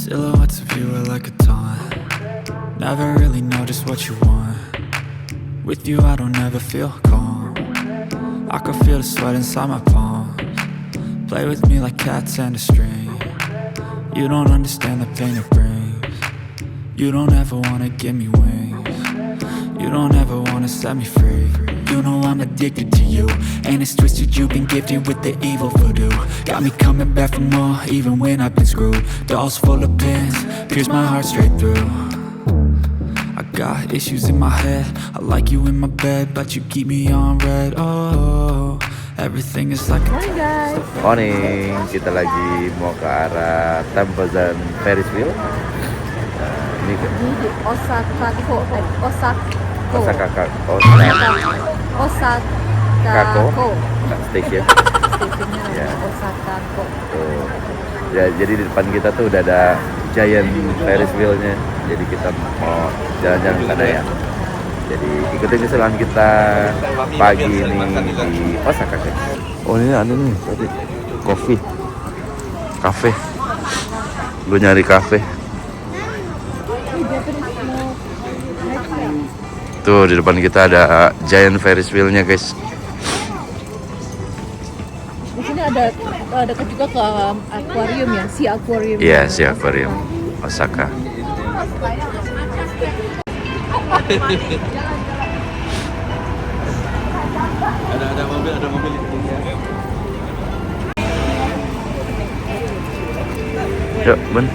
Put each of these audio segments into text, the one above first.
Silhouettes of you are like a taunt. Never really know just what you want. With you I don't ever feel calm. I can feel the sweat inside my palms. Play with me like cats and a string. You don't understand the pain it brings. You don't ever wanna give me wings. You don't ever wanna set me free. You know I'm addicted to you, and it's twisted, you've been gifted with the evil voodoo. Got me coming back for more, even when I've been screwed. Dolls full of pins, pierce my heart straight through. I got issues in my head, I like you in my bed, but you keep me on red. Oh, everything is like a... Morning guys. Morning, kita lagi mau ke arah Temposan Ferris wheel. Ini ke Ini di Osaka Station. Stationnya Ya. Osaka. Tuh. Ya, jadi di depan kita tuh udah ada giant Ferris wheel-nya. Jadi kita mau jalan-jalan ke sana ya. Jadi ikutin keseruan kita pagi ini di Osaka. Oh ini ada nih tadi kafe. Gue nyari kafe. Tuh di depan kita ada giant Ferris wheel-nya guys. Di sini ada dekat juga ke akuarium ya, Sea Aquarium. Iya, Sea Aquarium Osaka. Ada mobil Yuk, Bun.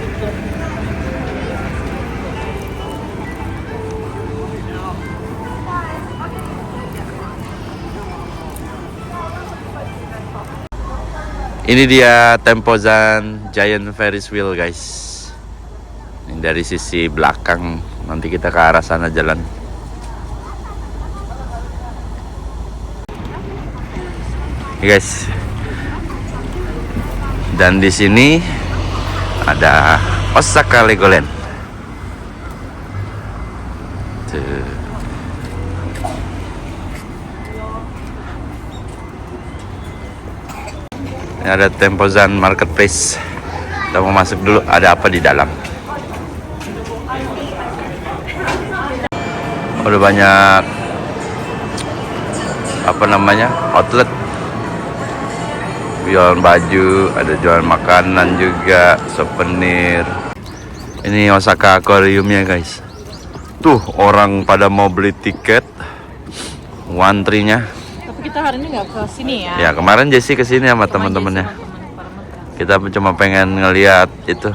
Ini dia Temposan Giant Ferris Wheel guys. Ini dari sisi belakang, nanti kita ke arah sana jalan. Ini guys. Dan di sini ada Osaka Legoland. Tuh. Ini ada Temposan Marketplace. Kita mau masuk dulu, ada apa di dalam. Udah banyak outlet. Jual baju, ada jual makanan juga, souvenir. Ini Osaka Aquarium-nya guys. Tuh orang pada mau beli tiket, antrinya. Tapi kita hari ini nggak ke sini ya. Ya kemarin Jessie kesini sama teman-temannya. Kita cuma pengen ngeliat itu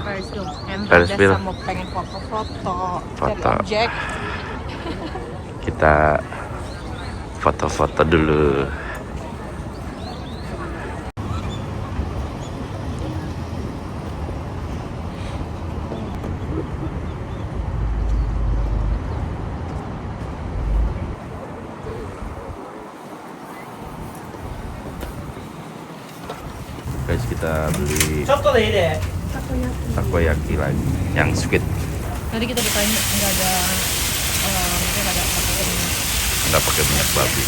Ferris wheel. Mau pengen foto-foto, Foto. objek. Kita foto-foto dulu. Guys, kita beli takoyaki lagi yang sweet. Tadi kita ditanya Nggak pakai minyak babi.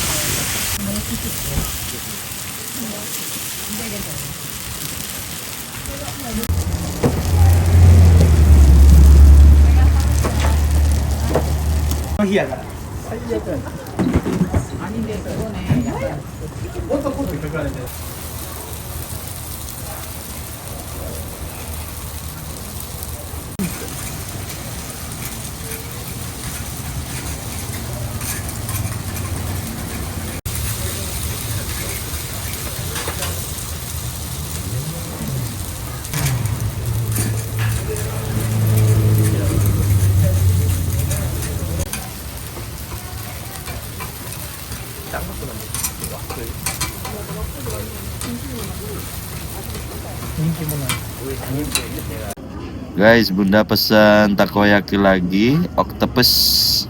Guys, Bunda pesan takoyaki lagi, octopus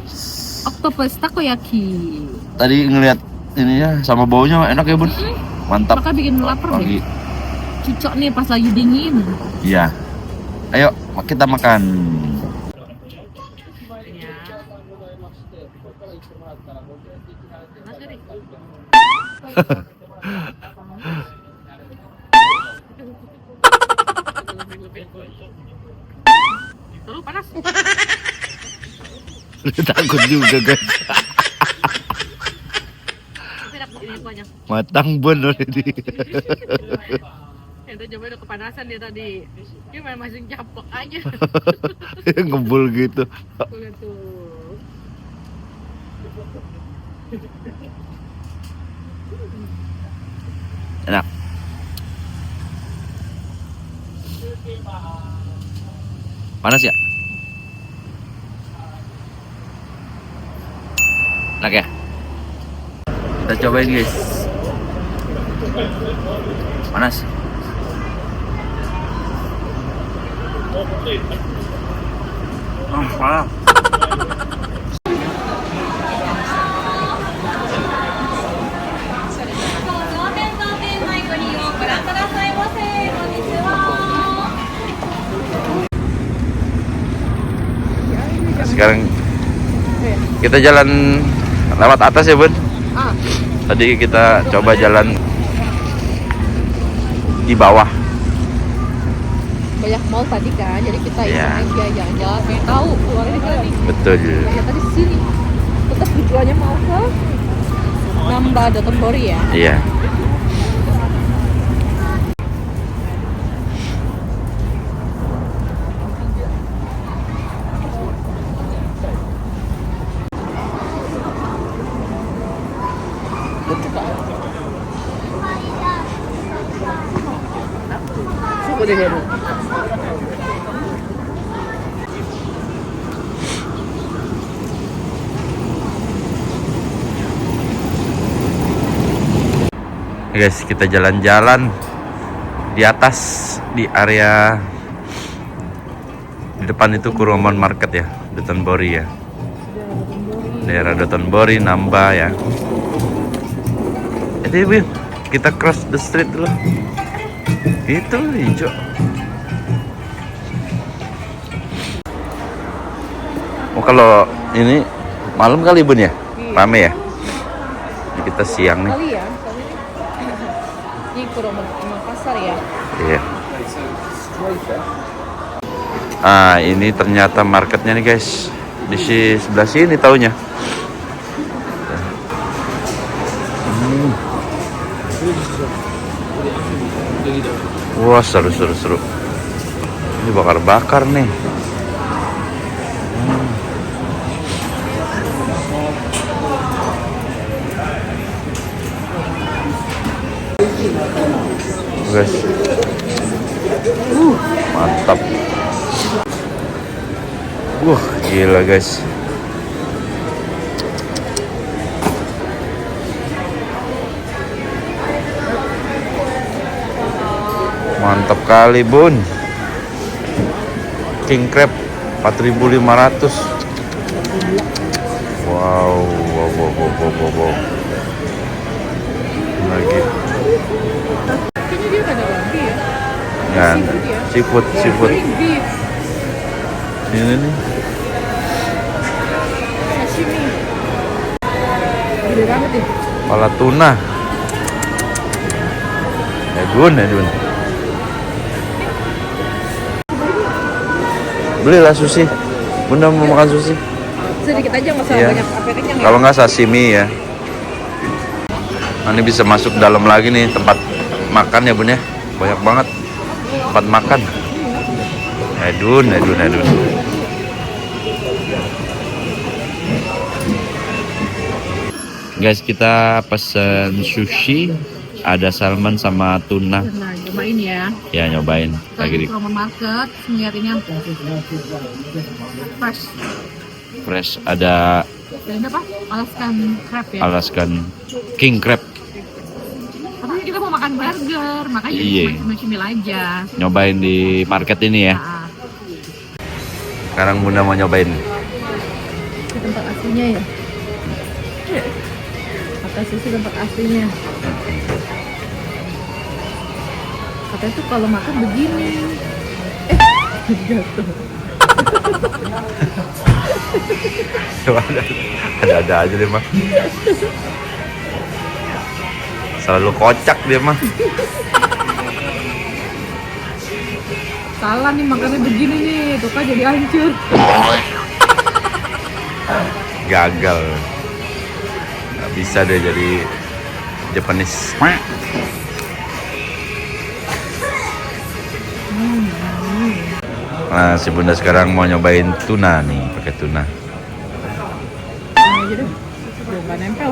takoyaki. Tadi ngeliat ininya sama baunya enak ya Bun. Mantap. Maka bikin lapar Pagi. deh. Cocok nih pas lagi dingin. Iya. Ayo kita makan. Terlalu panas. Takut juga guys. Tapi enak ini banyak. Matang bun already. Itu coba udah kepanasan dia tadi. Dia masih caplok aja. Ngebul gitu. Lihat tuh. Enak. Panas ya? Enak ya? Kita cobain guys. Panas. Panas. Sekarang kita jalan lewat atas ya bun. Tadi kita coba jalan di bawah. Banyak mall tadi kan, jadi kita Ya. iseng aja jalan-jalan, pengen tahu keluarnya di sini. Betul. Ya tadi sini. Tetap tujuannya mau ke Namba Dotonbori ya. Iya. Suku deh baru. Guys, kita jalan-jalan di atas di area di depan itu Kuromon Market ya, Dotonbori ya. Daerah Dotonbori, Namba ya. Itu kita cross the street dulu. Itu hijau. Oh kalau ini malam kali bun ya, rame ya. Ini kita siang nih. Kali ya. Ini Kuromon pasar ya. Iya. Ah ini ternyata marketnya nih guys. Di sebelah sini taunya. Wah seru. Ini bakar-bakar nih. Guys, mantap. Gila guys. Mantap kali bun. King crab 4.500. Wow. Lagi. Kayaknya dia ada babi ya. Kan, Seafood ya. seafood. Green beef, Ini nih. sashimi. Gede banget ya. Kepala tuna. Edwin. Belilah sushi. Bunda mau makan sushi? Sedikit aja nggak usah Iya. banyak apetitnya ya. Kalau nggak sashimi ya. Nah, ini bisa masuk dalam lagi nih tempat makan ya bun ya. Banyak banget tempat makan. Edun. Guys, kita pesen sushi, ada salmon sama tuna. Nah, cobain ya. Ya nyobain lagi di Kuromon Market, lihat ini apa? fresh. Ada Dan apa? Alaskan crab ya. Alaskan king crab. Tapi kita mau makan burger, makanya Iya. cuma cemil aja. Nyobain di market ini ya. Nah, Sekarang Bunda mau nyobain. ke tempat aslinya ya. Kata sushi tempat aslinya. Katanya tuh kalau makan begini. Jatuh. ada aja deh mah. Selalu kocak dia mah. Salah nih makannya begini nih, tuh kan jadi hancur. Gagal. Nggak bisa deh jadi Japanese. Nah, si Bunda sekarang mau nyobain tuna nih, pakai tuna. Ini aja deh, biar nggak nempel.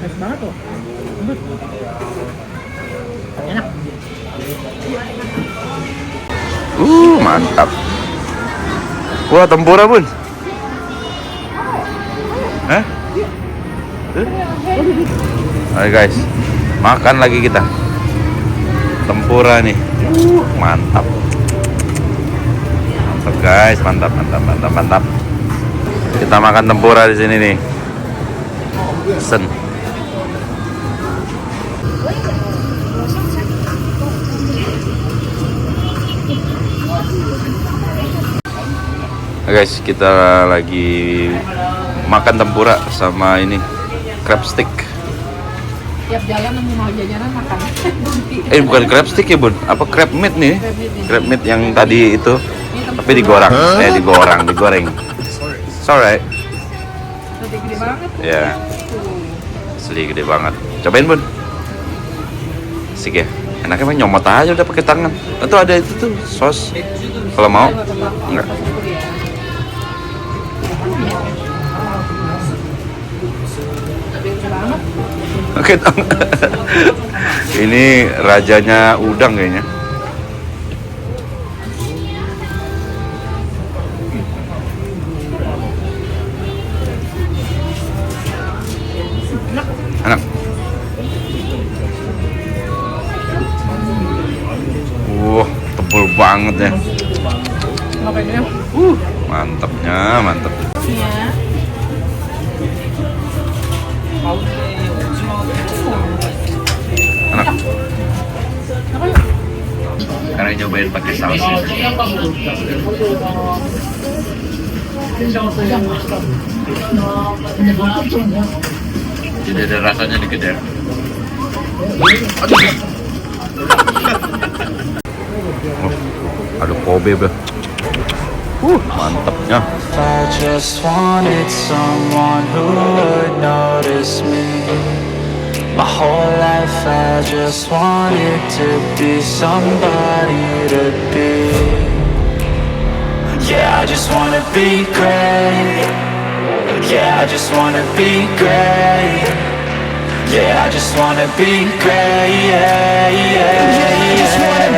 Pas banget tuh. Enak. Mantap. Wah, tempura, Bun. Hah? Ayo guys, makan lagi kita. Tempura nih. Mantap. Mantap guys, mantap. Kita makan tempura di sini nih. Sen. Guys, kita lagi makan tempura sama ini crab stick. Tiap jalan mau jajanan makan. Bukan crab stick ya, Bun? Apa crab meat nih? Crab meat yang tadi itu, tapi digoreng. Digoreng. Sorry. Gede banget. Ya. Asli gede banget. Cobain, Bun. Asik ya. Enaknya mah nyomot aja udah pakai tangan. Atau ada itu tuh sos. Kalau mau. Enggak. Oke, ini rajanya udang kayaknya. Enak. Tebel banget ya. Mantapnya, mantap. Enak. Karena nyobain pakai saus. Jadi ada rasanya dikit ya. Ada Kobe bro. Mantapnya. I just wanted someone who would notice me. My whole life I just wanted to be somebody to be. Yeah, I just wanna be great. Yeah, I just wanna be great. Yeah, I just wanna be great. Yeah, yeah, yeah. I just wanna